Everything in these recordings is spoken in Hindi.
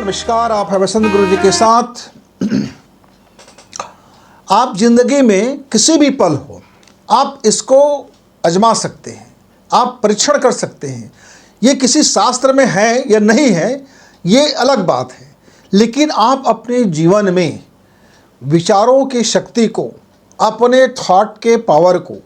नमस्कार। आप हैं बसंत गुरु जी के साथ। आप जिंदगी में किसी भी पल हो, आप इसको आजमा सकते हैं, आप परीक्षण कर सकते हैं। ये किसी शास्त्र में है या नहीं है, ये अलग बात है, लेकिन आप अपने जीवन में विचारों की शक्ति को, अपने थॉट के पावर को,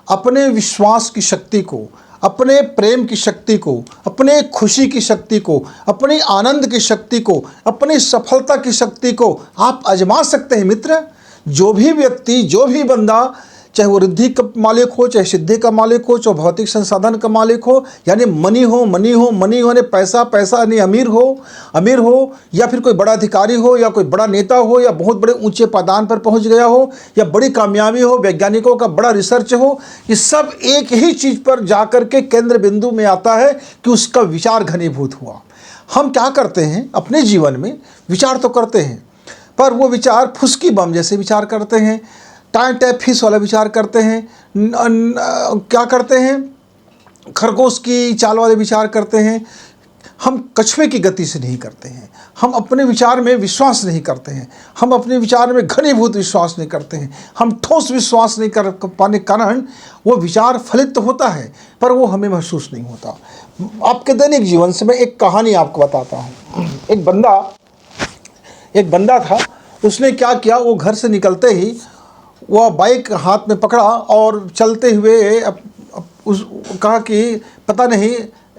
अपने विश्वास की शक्ति को, अपने प्रेम की शक्ति को, अपने खुशी की शक्ति को, अपने आनंद की शक्ति को, अपनी सफलता की शक्ति को आप आजमा सकते हैं। मित्र, जो भी व्यक्ति, जो भी बंदा, चाहे वो रिद्धि का मालिक हो, चाहे सिद्धि का मालिक हो, चाहे भौतिक संसाधन का मालिक हो, यानी मनी हो यानी पैसा यानी अमीर हो, या फिर कोई बड़ा अधिकारी हो, या कोई बड़ा नेता हो, या बहुत बड़े ऊंचे पदान पर पहुंच गया हो, या बड़ी कामयाबी हो, वैज्ञानिकों का बड़ा रिसर्च हो, ये सब एक ही चीज़ पर जाकर के केंद्र बिंदु में आता है कि उसका विचार घनीभूत हुआ। हम क्या करते हैं अपने जीवन में? विचार तो करते हैं, पर वो विचार फुसकी बम जैसे विचार करते हैं, टाइम टैप फीस वाला विचार करते हैं, क्या करते हैं, खरगोश की चाल वाले विचार करते हैं। हम कछुए की गति से नहीं करते हैं, हम अपने विचार में विश्वास नहीं करते हैं, हम अपने विचार में घनीभूत विश्वास नहीं करते हैं, हम ठोस विश्वास नहीं कर पाने के कारण वो विचार फलित तो होता है, पर वो हमें महसूस नहीं होता। आपके दैनिक जीवन से मैं एक कहानी आपको बताता हूँ। एक बंदा था, उसने क्या किया, वो घर से निकलते ही वह बाइक हाथ में पकड़ा और चलते हुए कहा कि पता नहीं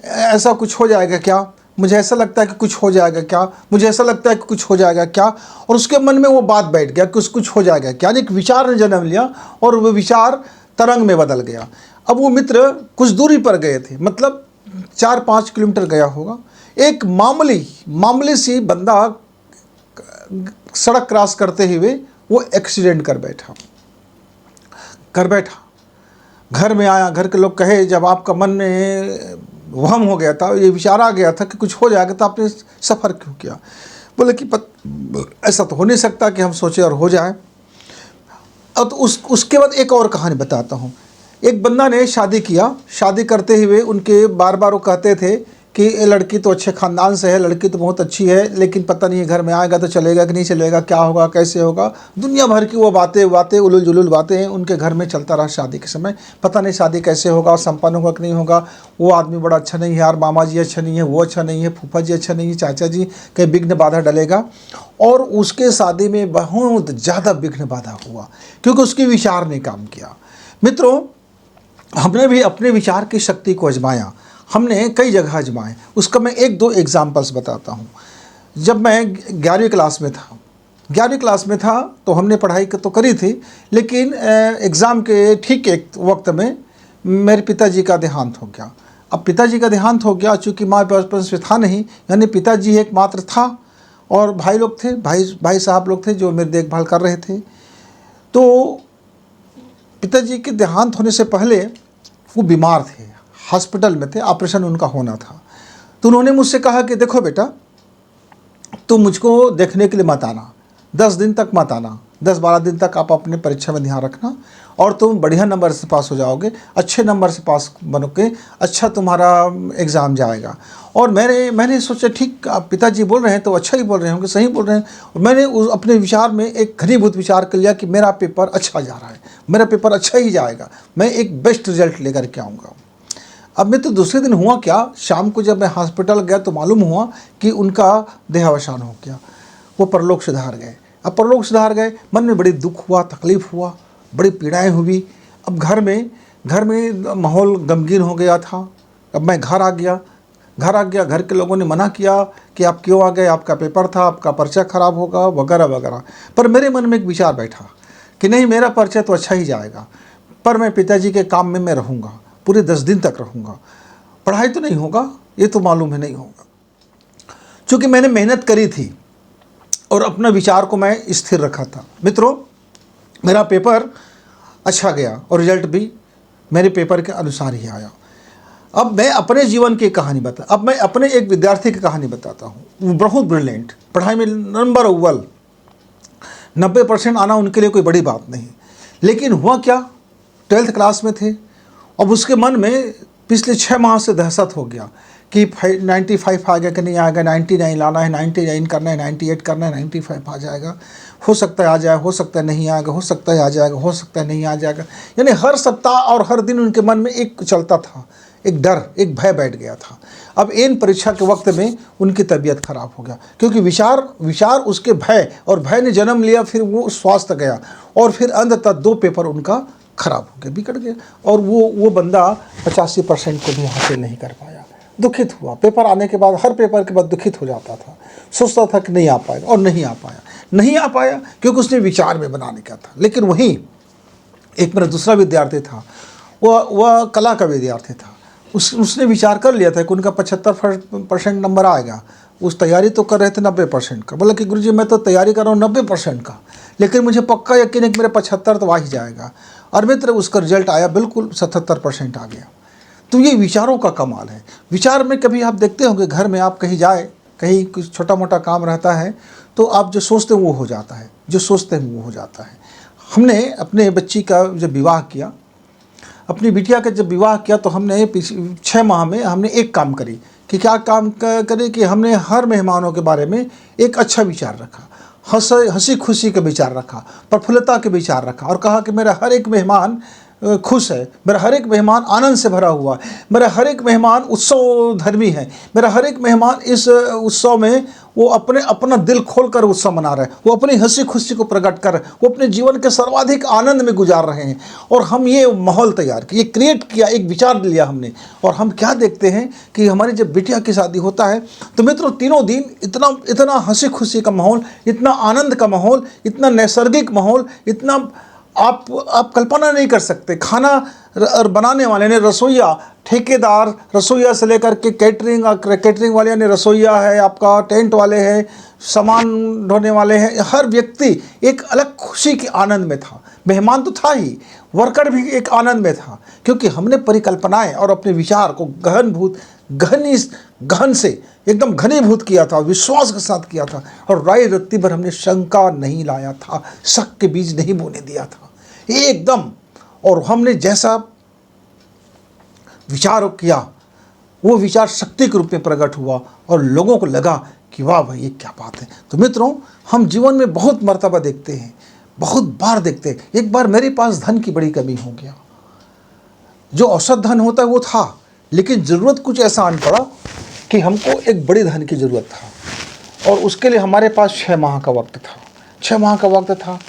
ऐसा कुछ हो जाएगा क्या, मुझे ऐसा लगता है कि कुछ हो जाएगा क्या, मुझे ऐसा लगता है कि कुछ हो जाएगा क्या। और उसके मन में वो बात बैठ गया कि कुछ हो जाएगा क्या, यानी एक विचार ने जन्म लिया और वो विचार तरंग में बदल गया। अब वो मित्र कुछ दूरी पर गए थे, मतलब 4-5 किलोमीटर गया होगा। एक मामूली सी बंदा सड़क क्रॉस करते हुए वो एक्सीडेंट कर बैठा। घर में आया, घर के लोग कहे, जब आपका मन में वहम हो गया था, ये विचार आ गया था कि कुछ हो जाएगा, तो आपने सफ़र क्यों किया? बोले कि ऐसा तो हो नहीं सकता कि हम सोचे और हो जाए। अब तो उसके बाद एक और कहानी बताता हूँ। एक बंदा ने शादी किया, शादी करते हुए उनके बार वो कहते थे कि ये लड़की तो अच्छे ख़ानदान से है, लड़की तो बहुत अच्छी है, लेकिन पता नहीं घर में आएगा तो चलेगा कि नहीं चलेगा, क्या होगा, कैसे होगा। दुनिया भर की वो बातें उलूल जुलूल बातें उनके घर में चलता रहा। शादी के समय पता नहीं शादी कैसे होगा, संपन्न होगा कि नहीं होगा, वो आदमी बड़ा अच्छा नहीं है यार, मामा जी अच्छा नहीं है, वो अच्छा नहीं है, फूफा जी अच्छा नहीं है, चाचा जी कहीं विघ्न बाधा डलेगा। और उसके शादी में बहुत ज़्यादा विघ्न बाधा हुआ, क्योंकि उसके विचार ने काम किया। मित्रों, हमने भी अपने विचार की शक्ति को आजमाया, हमने कई जगह आजमाए। उसका मैं 1-2 एग्जाम्पल्स बताता हूँ। जब मैं 11वीं क्लास में था तो हमने पढ़ाई तो करी थी, लेकिन एग्ज़ाम के ठीक एक वक्त में मेरे पिताजी का देहांत हो गया। अब पिताजी का देहांत हो गया, चूँकि माँ बचपन से था नहीं, यानी पिताजी एकमात्र था और भाई लोग थे, भाई साहब लोग थे जो मेरी देखभाल कर रहे थे। तो पिताजी के देहांत होने से पहले वो बीमार थे, हॉस्पिटल में थे, ऑपरेशन उनका होना था। तो उन्होंने मुझसे कहा कि देखो बेटा, तुम मुझको देखने के लिए मत आना, 10 दिन तक मत आना, 10-12 दिन तक आप अपने परीक्षा में ध्यान रखना और तुम बढ़िया नंबर से पास हो जाओगे, अच्छे नंबर से पास बनोगे, अच्छा तुम्हारा एग्ज़ाम जाएगा। और मैंने सोचा ठीक, आप पिताजी बोल रहे हैं तो अच्छा ही बोल रहे होंगे, सही बोल रहे हैं। और मैंने अपने विचार में एक घनीभूत विचार कर लिया कि मेरा पेपर अच्छा जा रहा है, मेरा पेपर अच्छा ही जाएगा, मैं एक बेस्ट रिजल्ट लेकर के आऊँगा। अब मैं तो दूसरे दिन हुआ क्या, शाम को जब मैं हॉस्पिटल गया तो मालूम हुआ कि उनका देहावसान हो गया, वो परलोक सिधार गए। अब परलोक सिधार गए, मन में बड़ी दुख हुआ, तकलीफ़ हुआ, बड़ी पीड़ाएं हुई। अब घर में माहौल गमगीन हो गया था। अब मैं घर आ गया। घर के लोगों ने मना किया कि आप क्यों आ गए, आपका पेपर था, आपका पर्चा ख़राब होगा, वगैरह वगैरह। पर मेरे मन में एक विचार बैठा कि नहीं, मेरा पर्चा तो अच्छा ही जाएगा, पर मैं पिताजी के काम में मैं रहूँगा, पूरे 10 दिन तक रहूँगा। पढ़ाई तो नहीं होगा, ये तो मालूम है नहीं होगा। चूँकि मैंने मेहनत करी थी और अपना विचार को मैं स्थिर रखा था। मित्रों, मेरा पेपर अच्छा गया और रिजल्ट भी मेरे पेपर के अनुसार ही आया। अब मैं अपने जीवन की कहानी अब मैं अपने एक विद्यार्थी की कहानी बताता हूँ। वो बहुत ब्रिलियंट, पढ़ाई में नंबर अव्वल, 90% आना उनके लिए कोई बड़ी बात नहीं। लेकिन हुआ क्या, 12th क्लास में थे। अब उसके मन में पिछले 6 माह से दहशत हो गया कि 95 आ गया कि नहीं आएगा, 99 लाना है, 99 करना है, 98 करना है, 95 आ जाएगा, हो सकता है आ जाए, हो सकता है नहीं आएगा, हो सकता है आ जाएगा, हो सकता है नहीं आ जाएगा। यानी हर सप्ताह और हर दिन उनके मन में एक चलता था, एक डर, एक भय बैठ गया था। अब इन परीक्षा के वक्त में उनकी तबीयत खराब हो गया, क्योंकि विचार उसके भय, और भय ने जन्म लिया, फिर वो स्वास्थ्य गया, और फिर अंततः 2 पेपर उनका खराब हो गया, बिगड़ गया, और वो बंदा 85% को भी हासिल नहीं कर पाया। दुखित हुआ, पेपर आने के बाद, हर पेपर के बाद दुखित हो जाता था, सोचता था कि नहीं आ पाएगा, और नहीं आ पाया क्योंकि उसने विचार में बनाने का था। लेकिन वहीं एक मेरा दूसरा विद्यार्थी था, वह कला का विद्यार्थी था, उसने विचार कर लिया था कि उनका 75% नंबर आएगा। उस तैयारी तो कर रहे थे 90% का, बोला कि गुरुजी मैं तो तैयारी कर रहा हूँ 90% का, लेकिन मुझे पक्का यकीन है कि मेरे 75 तो आ ही जाएगा। और मित्र, उसका रिजल्ट आया, बिल्कुल 77% आ गया। तो ये विचारों का कमाल है। विचार में कभी आप देखते होंगे, घर में आप कहीं जाए, कहीं कुछ छोटा मोटा काम रहता है, तो आप जो सोचते हैं वो हो जाता है, जो सोचते हैं वो हो जाता है। हमने अपने बच्ची का जब विवाह किया, अपनी बिटिया का जब विवाह किया, तो हमने 6 माह में हमने एक काम करी कि क्या काम करें कि हमने हर मेहमानों के बारे में एक अच्छा विचार रखा, हंसी खुशी का विचार रखा, प्रफुल्लता के विचार रखा, और कहा कि मेरा हर एक मेहमान खुश है, मेरा हर एक मेहमान आनंद से भरा हुआ है, मेरा हर एक मेहमान उत्सव धर्मी है, मेरा हर एक मेहमान इस उत्सव में वो अपना दिल खोल कर उत्सव मना रहे हैं, वो अपनी हंसी खुशी को प्रकट कर, वो अपने जीवन के सर्वाधिक आनंद में गुजार रहे हैं। और हम ये माहौल तैयार किया, क्रिएट किया, एक विचार लिया हमने। और हम क्या देखते हैं कि हमारी जब बिटिया की शादी होता है, तो मित्रों तीनों दिन इतना हंसी खुशी का माहौल, इतना आनंद का माहौल, इतना नैसर्गिक माहौल, इतना आप कल्पना नहीं कर सकते। खाना बनाने वाले ने रसोईया, ठेकेदार रसोईया से लेकर के कैटरिंग वाले ने रसोईया है, आपका टेंट वाले हैं, सामान ढोने वाले हैं, हर व्यक्ति एक अलग खुशी के आनंद में था। मेहमान तो था ही, वर्कर भी एक आनंद में था, क्योंकि हमने परिकल्पनाएं और अपने विचार को गहन से एकदम घनीभूत किया था, विश्वास के साथ किया था, और राय रत्ती भर हमने शंका नहीं लाया था, शक के बीज नहीं बोने दिया था एकदम। और हमने जैसा विचार किया, वो विचार शक्ति के रूप में प्रकट हुआ, और लोगों को लगा कि वाह भाई ये क्या बात है। तो मित्रों, हम जीवन में बहुत मर्तबा देखते हैं, बहुत बार देखते हैं। एक बार मेरे पास धन की बड़ी कमी हो गया, जो औसत धन होता है वो था, लेकिन ज़रूरत कुछ ऐसा आन पड़ा कि हमको एक बड़ी धन की ज़रूरत था, और उसके लिए हमारे पास 6 माह का वक्त था। 6 माह का वक्त था।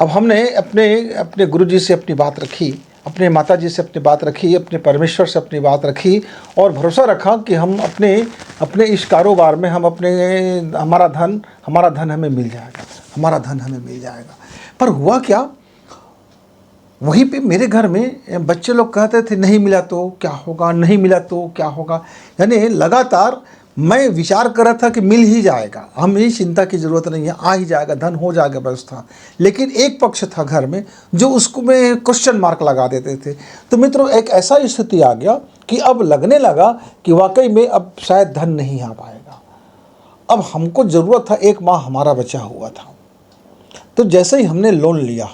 अब हमने अपने गुरुजी से अपनी बात रखी, अपने माताजी से अपनी बात रखी, अपने परमेश्वर से अपनी बात रखी, और भरोसा रखा कि हम अपने इस कारोबार में हमारा धन हमें मिल जाएगा, हमारा धन हमें मिल जाएगा। पर हुआ क्या, वहीं पे मेरे घर में बच्चे लोग कहते थे नहीं मिला तो क्या होगा, नहीं मिला तो क्या होगा। यानी लगातार मैं विचार कर रहा था कि मिल ही जाएगा, हमें चिंता की ज़रूरत नहीं है, आ ही जाएगा, धन हो जाएगा व्यवस्था। लेकिन एक पक्ष था घर में जो उसको में क्वेश्चन मार्क लगा देते थे। तो मित्रों, एक ऐसा स्थिति आ गया कि अब लगने लगा कि वाकई में अब शायद धन नहीं आ पाएगा। अब हमको ज़रूरत था, 1 माह हमारा बचा हुआ था। तो जैसे ही हमने लोन लिया,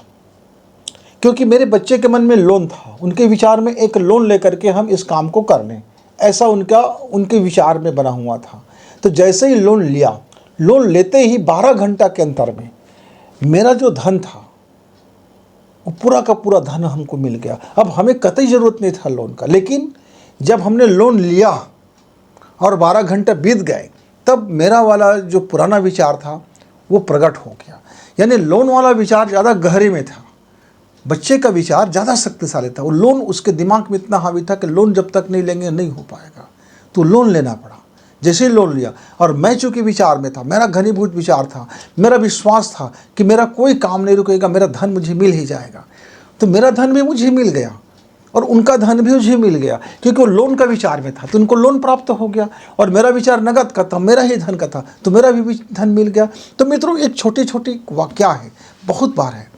क्योंकि मेरे बच्चे के मन में लोन था, उनके विचार में एक लोन लेकर के हम इस काम को कर लें, ऐसा उनके विचार में बना हुआ था। तो जैसे ही लोन लिया, लोन लेते ही 12 घंटा के अंतर में मेरा जो धन था वो पूरा का पूरा धन हमको मिल गया। अब हमें कतई ज़रूरत नहीं था लोन का, लेकिन जब हमने लोन लिया और 12 घंटे बीत गए, तब मेरा वाला जो पुराना विचार था वो प्रकट हो गया। यानी लोन वाला विचार ज़्यादा गहरे में था, बच्चे का विचार ज़्यादा शक्तिशाली था। वो लोन उसके दिमाग में इतना हावी था कि लोन जब तक नहीं लेंगे नहीं हो पाएगा, तो लोन लेना पड़ा। जैसे ही लोन लिया, और मैं चूँकि विचार में था, मेरा घनीभूत विचार था, मेरा विश्वास था कि मेरा कोई काम नहीं रुकेगा, मेरा धन मुझे मिल ही जाएगा। तो मेरा धन भी मुझे मिल गया और उनका धन भी मुझे मिल गया, क्योंकि वो लोन का विचार में था तो उनको लोन प्राप्त हो गया, और मेरा विचार नगद का था, मेरा ही धन का था, तो मेरा भी धन मिल गया। तो मित्रों, एक छोटी छोटी वाक्या है, बहुत बार है।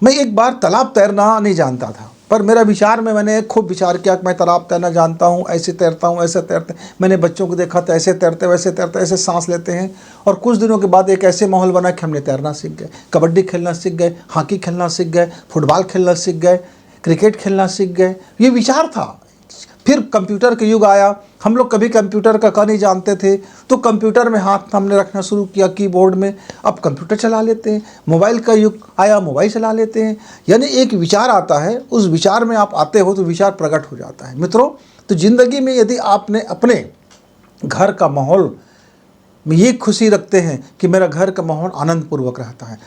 मैं एक बार तालाब तैरना नहीं जानता था, पर मेरा विचार में मैंने खूब विचार किया कि मैं तालाब तैरना जानता हूँ, ऐसे तैरता हूँ, ऐसे तैरते। मैंने बच्चों को देखा तो ऐसे तैरते, वैसे तैरते, ऐसे सांस लेते हैं। और कुछ दिनों के बाद एक ऐसे माहौल बना कि हमने तैरना सीख गए, कबड्डी खेलना सीख गए, हॉकी खेलना सीख गए, फुटबॉल खेलना सीख गए, क्रिकेट खेलना सीख गए। ये विचार था। फिर कंप्यूटर का युग आया, हम लोग कभी कंप्यूटर का नहीं जानते थे, तो कंप्यूटर में हाथ हमने रखना शुरू किया, कीबोर्ड में। अब कंप्यूटर चला लेते हैं, मोबाइल का युग आया, मोबाइल चला लेते हैं। यानी एक विचार आता है, उस विचार में आप आते हो तो विचार प्रकट हो जाता है। मित्रों, तो ज़िंदगी में यदि आपने अपने घर का माहौल में ये खुशी रखते हैं कि मेरा घर का माहौल आनंदपूर्वक रहता है,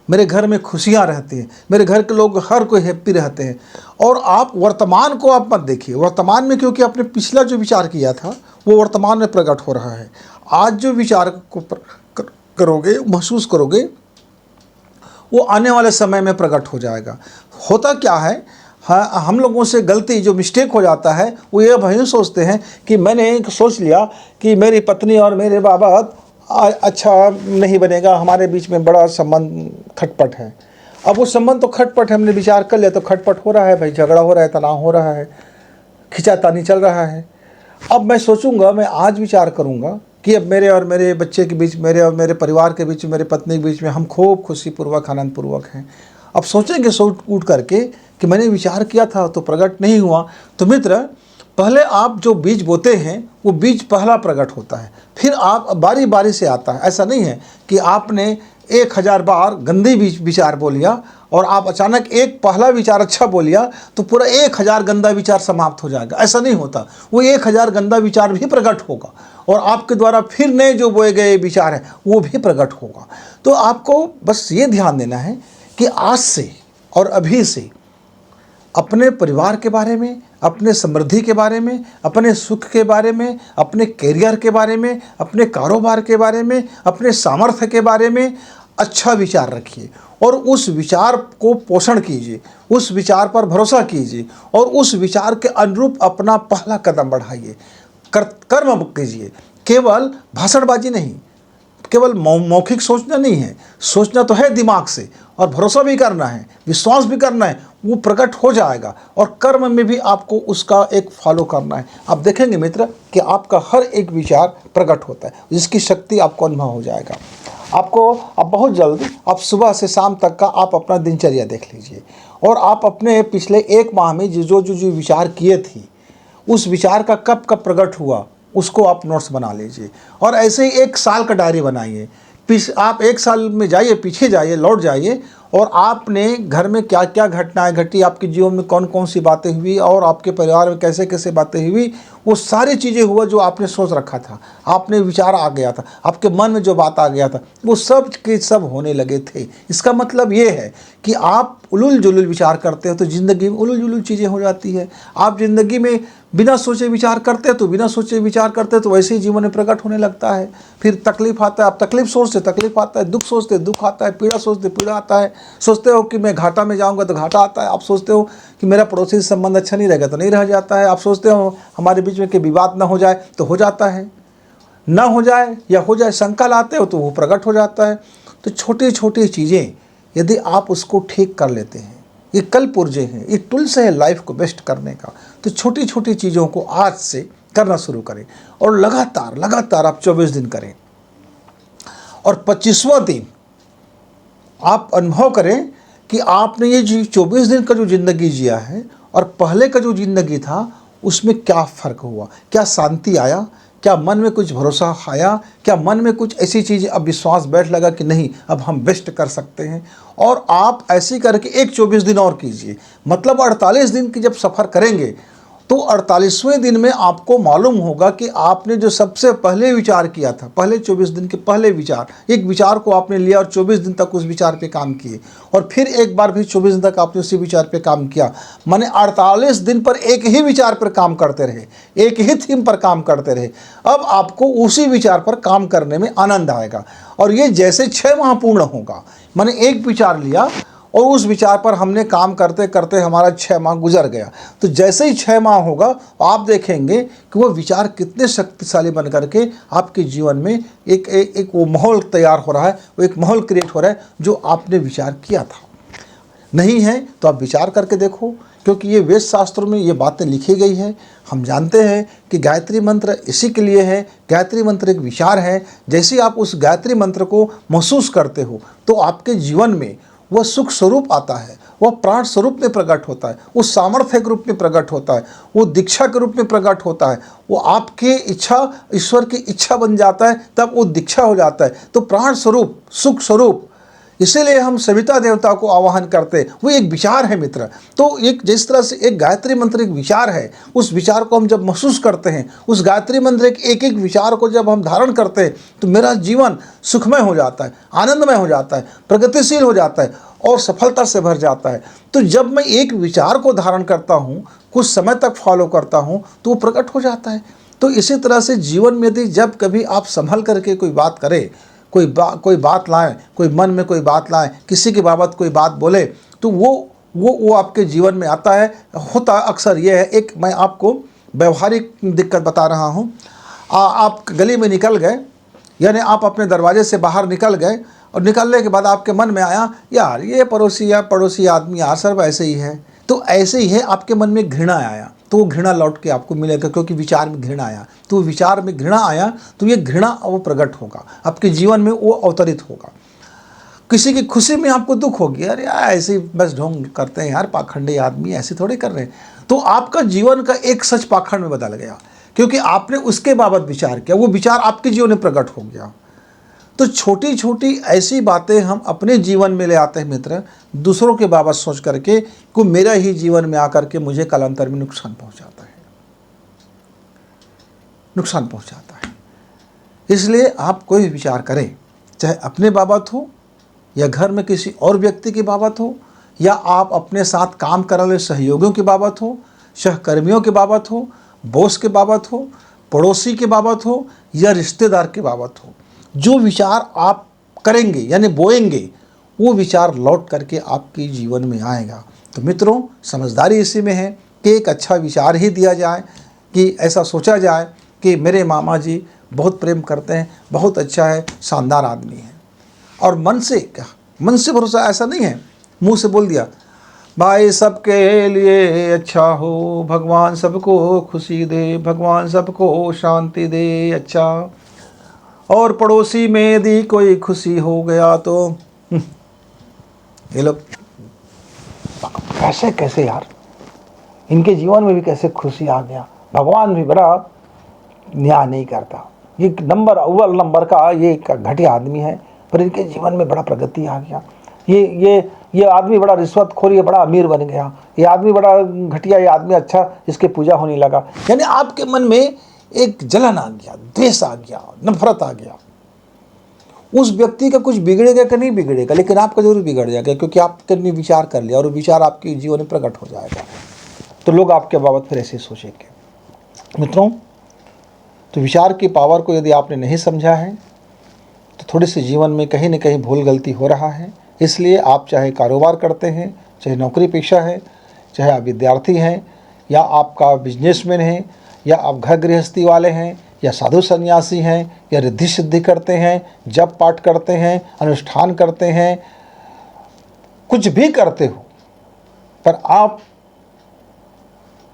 मेरे घर में खुशियाँ रहती हैं, मेरे घर के लोग हर कोई हैप्पी रहते हैं, और आप वर्तमान को आप मत देखिए, वर्तमान में क्योंकि आपने पिछला जो विचार किया था वो वर्तमान में प्रकट हो रहा है। आज जो विचार को करोगे, महसूस करोगे, वो आने वाले समय में प्रकट हो जाएगा। होता क्या है, हाँ, हम लोगों से गलती जो मिस्टेक हो जाता है वो ये भाई सोचते हैं कि मैंने सोच लिया कि मेरी पत्नी और मेरे बाबत अच्छा नहीं बनेगा, हमारे बीच में बड़ा संबंध खटपट है। अब वो संबंध तो खटपट है, हमने विचार कर लिया तो खटपट हो रहा है भाई, झगड़ा हो रहा है, तनाव हो रहा है, खिंचातानी चल रहा है। अब मैं सोचूंगा, मैं आज विचार करूंगा कि अब मेरे और मेरे बच्चे के बीच, मेरे और मेरे परिवार के बीच, मेरे पत्नी के बीच में हम खूब खुशीपूर्वक आनंदपूर्वक हैं। अब सोचेंगे सोच उठ करके कि मैंने विचार किया था तो प्रकट नहीं हुआ। तो मित्र, पहले आप जो बीज बोते हैं वो बीज पहला प्रकट होता है, फिर आप बारी बारी से आता है। ऐसा नहीं है कि आपने 1000 बार गंदी विचार बोलिया और आप अचानक एक पहला विचार अच्छा बोलिया तो पूरा 1000 गंदा विचार समाप्त हो जाएगा। ऐसा नहीं होता, वो 1000 गंदा विचार भी प्रकट होगा और आपके द्वारा फिर नए जो बोए गए विचार हैं वो भी प्रकट होगा। तो आपको बस ये ध्यान देना है कि आज से और अभी से अपने परिवार के बारे में, अपने समृद्धि के बारे में, अपने सुख के बारे में, अपने करियर के बारे में, अपने कारोबार के बारे में, अपने सामर्थ्य के बारे में अच्छा विचार रखिए और उस विचार को पोषण कीजिए, उस विचार पर भरोसा कीजिए और उस विचार के अनुरूप अपना पहला कदम बढ़ाइए, कर्म कीजिए। केवल भाषणबाजी नहीं, केवल मौखिक सोचना नहीं है, सोचना तो है दिमाग से और भरोसा भी करना है, विश्वास भी करना है, वो प्रकट हो जाएगा और कर्म में भी आपको उसका एक फॉलो करना है। आप देखेंगे मित्र कि आपका हर एक विचार प्रकट होता है, जिसकी शक्ति आपको अनुभव हो जाएगा। आपको अब बहुत जल्द, आप सुबह से शाम तक का आप अपना दिनचर्या देख लीजिए और आप अपने पिछले 1 माह में जो विचार किए थे, उस विचार का कब कब प्रकट हुआ उसको आप नोट्स बना लीजिए और ऐसे ही 1 साल का डायरी बनाइए। आप 1 साल में जाइए, पीछे जाइए, लौट जाइए और आपने घर में क्या क्या घटनाएं घटी, आपके जीवन में कौन कौन सी बातें हुई और आपके परिवार में कैसे कैसे बातें हुई, वो सारी चीज़ें हुआ जो आपने सोच रखा था, आपने विचार आ गया था, आपके मन में जो बात आ गया था, वो सब के सब होने लगे थे। इसका मतलब ये है कि आप उलूल जुलूल विचार करते हो तो ज़िंदगी में उलूल जुलूल चीज़ें हो जाती है। आप ज़िंदगी में बिना सोचे विचार करते हैं तो बिना सोचे विचार करते हैं तो वैसे ही जीवन में प्रकट होने लगता है। फिर तकलीफ आता है, आप तकलीफ सोचते तकलीफ आता है, दुख सोचते दुख आता है, पीड़ा सोचते पीड़ा आता है। सोचते हो कि मैं घाटा में जाऊंगा तो घाटा आता है। आप सोचते हो कि मेरा पड़ोसी से संबंध अच्छा नहीं रहेगा तो नहीं रह जाता है। आप सोचते हो हमारे बीच में कि विवाद ना हो जाए तो हो जाता है, ना हो जाए या हो जाए शंका लाते हो तो वो प्रकट हो जाता है। तो छोटी छोटी चीज़ें यदि आप उसको ठीक कर लेते हैं, ये कल पुर्जे हैं, ये टूल्स है लाइफ को बेस्ट करने का। तो छोटी छोटी चीज़ों को आज से करना शुरू करें और लगातार लगातार आप 24 दिन करें और 25वां दिन आप अनुभव करें कि आपने ये 24 दिन का जो ज़िंदगी जिया है और पहले का जो ज़िंदगी था उसमें क्या फ़र्क हुआ, क्या शांति आया, क्या मन में कुछ भरोसा आया, क्या मन में कुछ ऐसी चीज़ें अब विश्वास बैठ लगा कि नहीं अब हम बेस्ट कर सकते हैं। और आप ऐसे करके एक 24 दिन और कीजिए, मतलब 48 दिन की जब सफ़र करेंगे तो 48वें दिन में आपको मालूम होगा कि आपने जो सबसे पहले विचार किया था, पहले 24 दिन के पहले विचार, एक विचार को आपने लिया और 24 दिन तक उस विचार पे काम किए और फिर एक बार भी 24 दिन तक आपने उसी विचार पे काम किया, माने 48 दिन पर एक ही विचार पर काम करते रहे, एक ही थीम पर काम करते रहे। अब आपको उसी विचार पर काम करने में आनंद आएगा और ये जैसे 6 माह पूर्ण होगा, माने एक विचार लिया और उस विचार पर हमने काम करते करते हमारा 6 माह गुजर गया। तो जैसे ही 6 माह होगा आप देखेंगे कि वो विचार कितने शक्तिशाली बन करके आपके जीवन में एक वो माहौल तैयार हो रहा है, वो एक माहौल क्रिएट हो रहा है जो आपने विचार किया था। नहीं है तो आप विचार करके देखो, क्योंकि ये वेद शास्त्रों में ये बातें लिखी गई है। हम जानते हैं कि गायत्री मंत्र इसी के लिए है। गायत्री मंत्र एक विचार है। जैसे आप उस गायत्री मंत्र को महसूस करते हो तो आपके जीवन में वह सुख स्वरूप आता है, वह प्राण स्वरूप में प्रकट होता है, वो सामर्थ्य के रूप में प्रकट होता है, वो दीक्षा के रूप में प्रकट होता है, वो आपके इच्छा ईश्वर की इच्छा बन जाता है, तब वो दीक्षा हो जाता है। तो प्राण स्वरूप, सुख स्वरूप, इसीलिए हम सविता देवता को आवाहन करते हैं। वो एक विचार है मित्र। तो एक जिस तरह से एक गायत्री मंत्र एक विचार है, उस विचार को हम जब महसूस करते हैं, उस गायत्री मंत्र के एक एक विचार को जब हम धारण करते हैं, तो मेरा जीवन सुखमय हो जाता है, आनंदमय हो जाता है, प्रगतिशील हो जाता है और सफलता से भर जाता है। तो जब मैं एक विचार को धारण करता हूँ, कुछ समय तक फॉलो करता हूँ, तो वो प्रकट हो जाता है। तो इसी तरह से जीवन में यदि जब कभी आप संभल करके कोई बात करें, कोई बात लाएं, कोई मन में कोई बात लाएं, किसी की बाबत कोई बात बोले, तो वो आपके जीवन में आता है। होता अक्सर ये है, एक मैं आपको व्यवहारिक दिक्कत बता रहा हूँ। आप गली में निकल गए, यानी आप अपने दरवाजे से बाहर निकल गए और निकलने के बाद आपके मन में आया, यार ये पड़ोसी आदमी यार सब ऐसे ही है। तो ऐसे ही है, आपके मन में घृणा आया, तो वो घृणा लौट के आपको मिलेगा, क्योंकि विचार में घृणा आया। तो विचार में घृणा आया तो ये घृणा वो प्रकट होगा, आपके जीवन में वो अवतरित होगा। किसी की खुशी में आपको दुख होगी, अरे यार ऐसे ही बस ढोंग करते हैं यार, पाखंडी आदमी ऐसे थोड़े कर रहे हैं। तो आपका जीवन का एक सच पाखंड में बदल गया, क्योंकि आपने उसके बाबत विचार किया, वो विचार आपके जीवन में प्रकट हो गया। तो छोटी छोटी ऐसी बातें हम अपने जीवन में ले आते हैं मित्र, दूसरों के बाबत सोच करके कि मेरा ही जीवन में आकर के मुझे कालांतर में नुकसान पहुंचाता है, नुकसान पहुंचाता है। इसलिए आप कोई भी विचार करें, चाहे अपने बाबत हो या घर में किसी और व्यक्ति की बाबत हो, या आप अपने साथ काम करने वाले सहयोगियों की बाबत हो, सहकर्मियों की बाबत हो, बॉस के बाबत हो, पड़ोसी के बाबत हो या रिश्तेदार के बाबत हो, जो विचार आप करेंगे यानी बोएंगे, वो विचार लौट करके आपके जीवन में आएगा। तो मित्रों, समझदारी इसी में है कि एक अच्छा विचार ही दिया जाए, कि ऐसा सोचा जाए कि मेरे मामा जी बहुत प्रेम करते हैं, बहुत अच्छा है, शानदार आदमी है। और मन से क्या, मन से भरोसा ऐसा नहीं है मुंह से बोल दिया, भाई सबके लिए अच्छा हो, भगवान सबको खुशी दे, भगवान सबको शांति दे, अच्छा। और पड़ोसी में यदि कोई खुशी हो गया तो ये लोग कैसे यार, इनके जीवन में भी कैसे खुशी आ गया, भगवान भी बड़ा न्याय नहीं करता, ये अव्वल नंबर का ये घटिया आदमी है, पर इनके जीवन में बड़ा प्रगति आ गया। ये आदमी बड़ा रिश्वतखोर, ये बड़ा अमीर बन गया, ये आदमी बड़ा घटिया, ये आदमी अच्छा, इसके पूजा होने लगा। यानी आपके मन में एक जलन आ गया, द्वेष आ गया, नफरत आ गया। उस व्यक्ति का कुछ बिगड़ेगा कि नहीं बिगड़ेगा, लेकिन आपका जरूर बिगड़ जाएगा, क्योंकि आपने विचार कर लिया और वो विचार आपके जीवन में प्रकट हो जाएगा। तो लोग आपके बाबत फिर ऐसे सोचेंगे। मित्रों, तो विचार की पावर को यदि आपने नहीं समझा है तो थोड़ी सी जीवन में कहीं न कहीं भूल गलती हो रहा है। इसलिए आप चाहे कारोबार करते हैं, चाहे नौकरी पेशा है, चाहे आप विद्यार्थी हैं, या आपका बिजनेसमैन है, या आप घर गृहस्थी वाले हैं, या साधु सन्यासी हैं, या रिद्धि सिद्धि करते हैं, जप पाठ करते हैं, अनुष्ठान करते हैं, कुछ भी करते हो, पर आप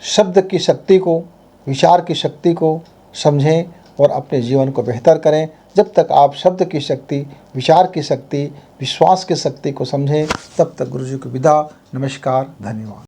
शब्द की शक्ति को, विचार की शक्ति को समझें और अपने जीवन को बेहतर करें। जब तक आप शब्द की शक्ति, विचार की शक्ति, विश्वास की शक्ति को समझें, तब तक गुरु जी को विदा। नमस्कार, धन्यवाद।